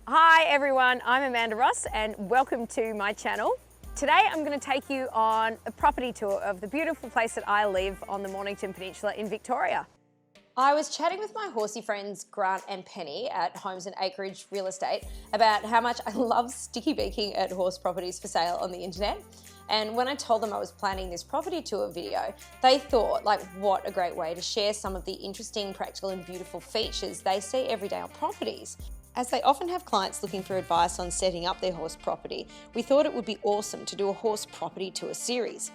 Hi everyone, I'm Amanda Ross and welcome to my channel. Today I'm going to take you on a property tour of the beautiful place that I live on the Mornington Peninsula in Victoria. I was chatting with my horsey friends Grant and Penny at Homes and Acreage Real Estate about how much I love sticky beaking at horse properties for sale on the internet. And when I told them I was planning this property tour video, they thought, like, what a great way to share some of the interesting, practical and beautiful features they see every day on properties. As they often have clients looking for advice on setting up their horse property, we thought it would be awesome to do a horse property tour series.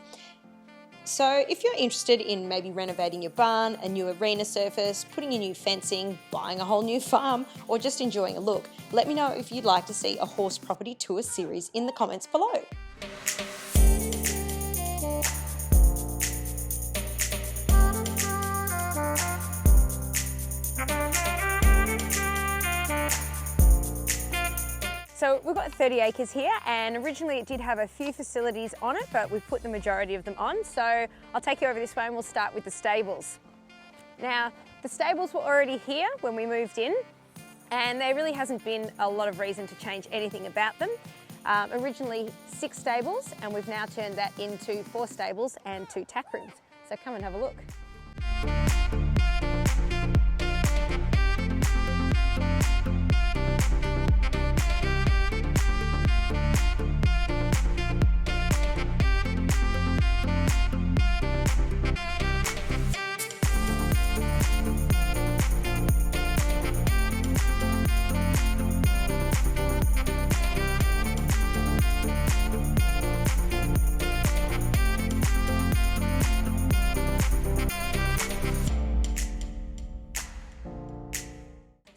So if you're interested in maybe renovating your barn, a new arena surface, putting in new fencing, buying a whole new farm, or just enjoying a look, let me know if you'd like to see a horse property tour series in the comments below. So we've got 30 acres here, and originally it did have a few facilities on it, but we've put the majority of them on. So I'll take you over this way and we'll start with the stables. Now, the stables were already here when we moved in, and there really hasn't been a lot of reason to change anything about them. Originally 6 stables, and we've now turned that into 4 stables and 2 tack rooms. So come and have a look.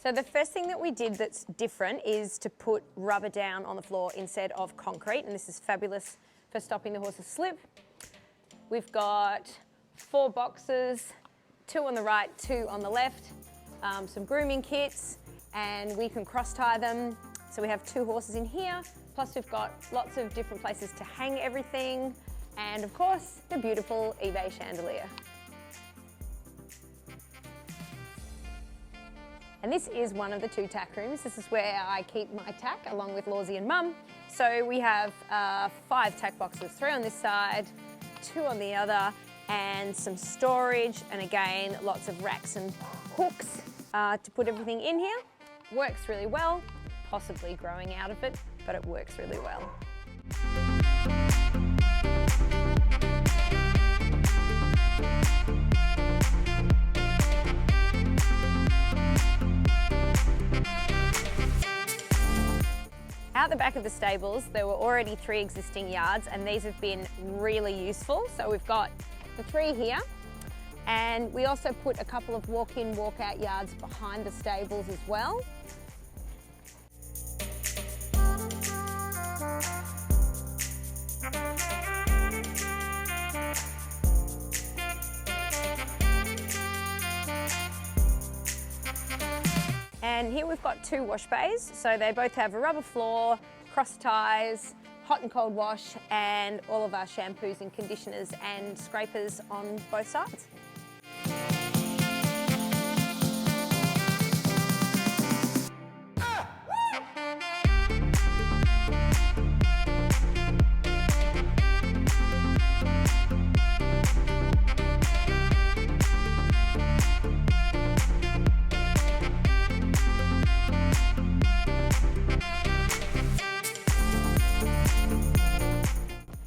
So the first thing that we did that's different is to put rubber down on the floor instead of concrete, and this is fabulous for stopping the horse's slip. We've got 4 boxes, 2 on the right, 2 on the left, some grooming kits, and we can cross tie them. So we have 2 horses in here, plus we've got lots of different places to hang everything, and of course the beautiful eBay chandelier. And this is one of the 2 tack rooms. This is where I keep my tack along with Lawsy and Mum. So we have 5 tack boxes, 3 on this side, 2 on the other, and some storage, and again, lots of racks and hooks to put everything in here. Works really well, possibly growing out of it, but it works really well. Out the back of the stables, there were already 3 existing yards, and these have been really useful. So we've got the 3 here, and we also put a couple of walk-in, walk-out yards behind the stables as well. And here we've got 2 wash bays, so they both have a rubber floor, cross ties, hot and cold wash, and all of our shampoos and conditioners and scrapers on both sides.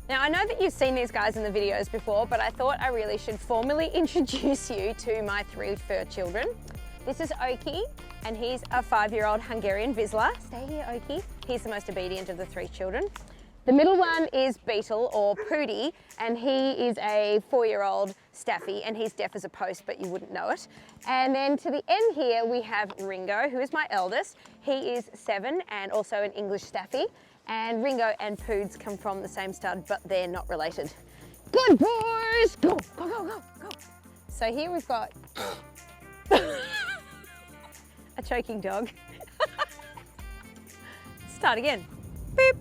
Now, I know that you've seen these guys in the videos before, but I thought I really should formally introduce you to my 3 fur children. This is Oki, and he's a 5-year-old Hungarian Vizsla. Stay here, Oki. He's the most obedient of the 3 children. The middle one is Beetle, or Pootie, and he is a 4-year-old Staffy, and he's deaf as a post, but you wouldn't know it. And then to the end here, we have Ringo, who is my eldest. He is 7 and also an English Staffy. And Ringo and Poods come from the same stud, but they're not related. Good boys! Go, go, go, go, go. So here we've got a choking dog. Start again. Beep.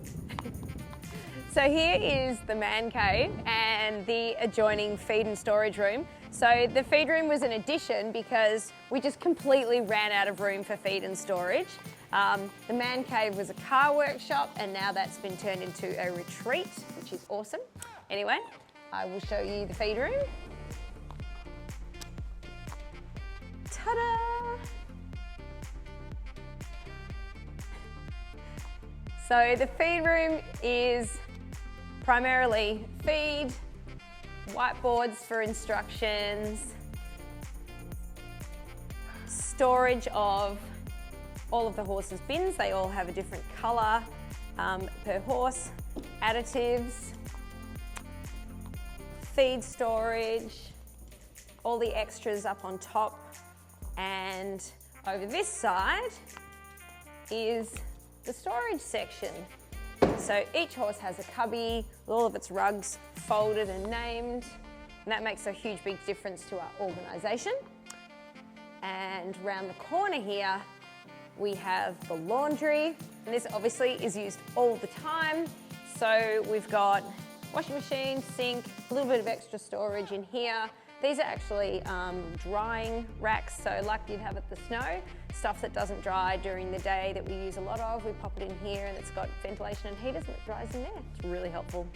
So here is the man cave and the adjoining feed and storage room. So the feed room was an addition because we just completely ran out of room for feed and storage. The man cave was a car workshop, and now that's been turned into a retreat, which is awesome. Anyway, I will show you the feed room. Ta-da! So the feed room is primarily feed, whiteboards for instructions, storage of all of the horses' bins. They all have a different colour per horse, additives, feed storage, all the extras up on top. And over this side is the storage section. So each horse has a cubby with all of its rugs folded and named, and that makes a huge big difference to our organisation. And round the corner here we have the laundry, and this obviously is used all the time. So we've got washing machine, sink, a little bit of extra storage in here. These are actually drying racks, so like you'd have at the snow, stuff that doesn't dry during the day that we use a lot of, we pop it in here and it's got ventilation and heaters and it dries in there. It's really helpful.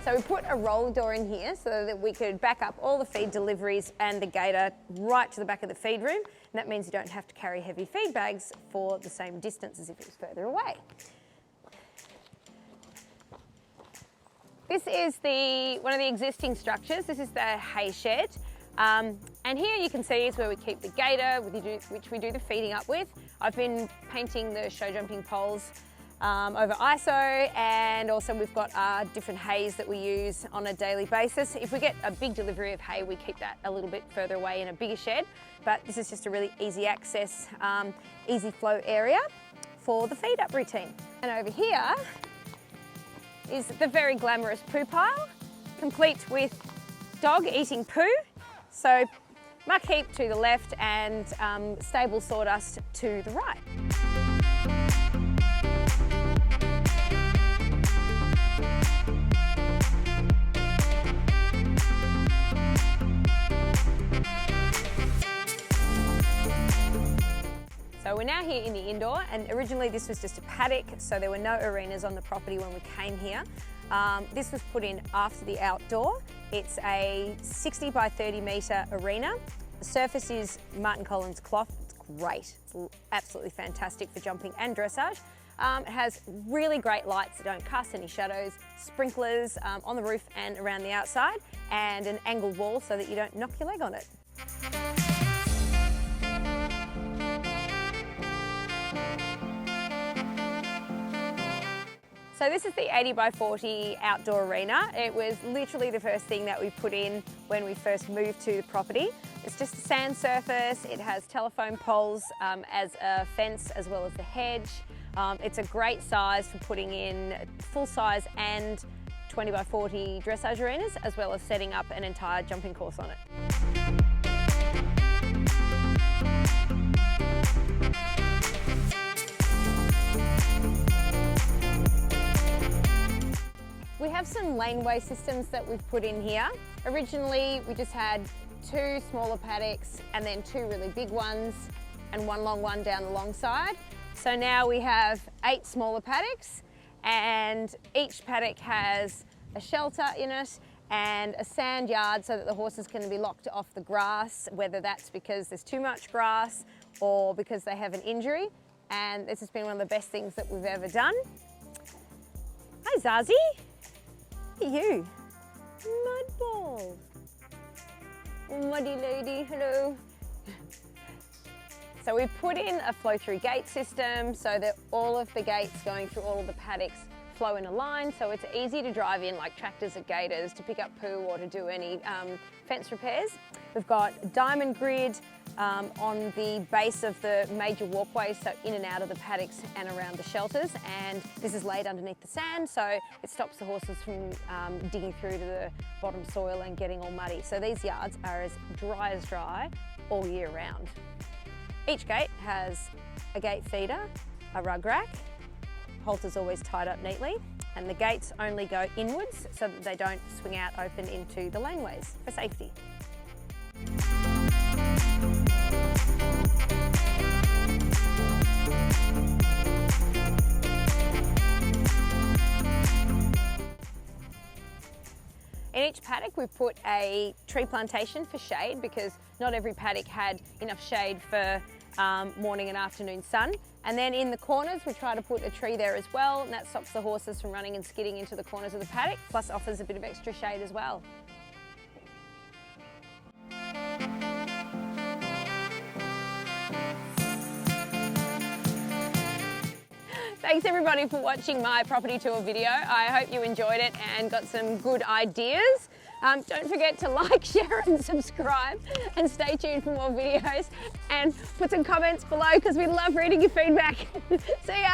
So we put a roller door in here so that we could back up all the feed deliveries and the gator right to the back of the feed room. And that means you don't have to carry heavy feed bags for the same distance as if it was further away. This is one of the existing structures. This is the hay shed. And here you can see is where we keep the gator, which we do the feeding up with. I've been painting the show jumping poles over ISO, and also we've got different hays that we use on a daily basis. If we get a big delivery of hay, we keep that a little bit further away in a bigger shed, but this is just a really easy access, easy flow area for the feed up routine. And over here is the very glamorous poo pile, complete with dog eating poo. So muck heap to the left and stable sawdust to the right. So we're now here in the indoor, and originally this was just a paddock, so there were no arenas on the property when we came here. This was put in after the outdoor. It's a 60 by 30 metre arena. The surface is Martin Collins cloth. It's great. It's absolutely fantastic for jumping and dressage. It has really great lights that don't cast any shadows, sprinklers on the roof and around the outside, and an angled wall so that you don't knock your leg on it. So this is the 80 by 40 outdoor arena. It was literally the first thing that we put in when we first moved to the property. It's just a sand surface. It has telephone poles as a fence as well as the hedge. It's a great size for putting in full size and 20 by 40 dressage arenas, as well as setting up an entire jumping course on it. We have some laneway systems that we've put in here. Originally, we just had 2 smaller paddocks and then 2 really big ones and 1 long one down the long side. So now we have 8 smaller paddocks, and each paddock has a shelter in it and a sand yard so that the horses can be locked off the grass, whether that's because there's too much grass or because they have an injury. And this has been one of the best things that we've ever done. Hi Zazie. Look at you. Mudball. Muddy lady, hello. So we put in a flow-through gate system so that all of the gates going through all of the paddocks flow in a line, so it's easy to drive in like tractors at gators to pick up poo or to do any fence repairs. We've got diamond grid on the base of the major walkways, so in and out of the paddocks and around the shelters. And this is laid underneath the sand, so it stops the horses from digging through to the bottom soil and getting all muddy. So these yards are as dry all year round. Each gate has a gate feeder, a rug rack, halters always tied up neatly, and the gates only go inwards so that they don't swing out open into the laneways for safety. In each paddock we put a tree plantation for shade, because not every paddock had enough shade for morning and afternoon sun. And then in the corners we try to put a tree there as well, and that stops the horses from running and skidding into the corners of the paddock, plus offers a bit of extra shade as well. Thanks everybody for watching my property tour video. I hope you enjoyed it and got some good ideas. Don't forget to like, share and subscribe, and stay tuned for more videos, and put some comments below because we love reading your feedback. See ya!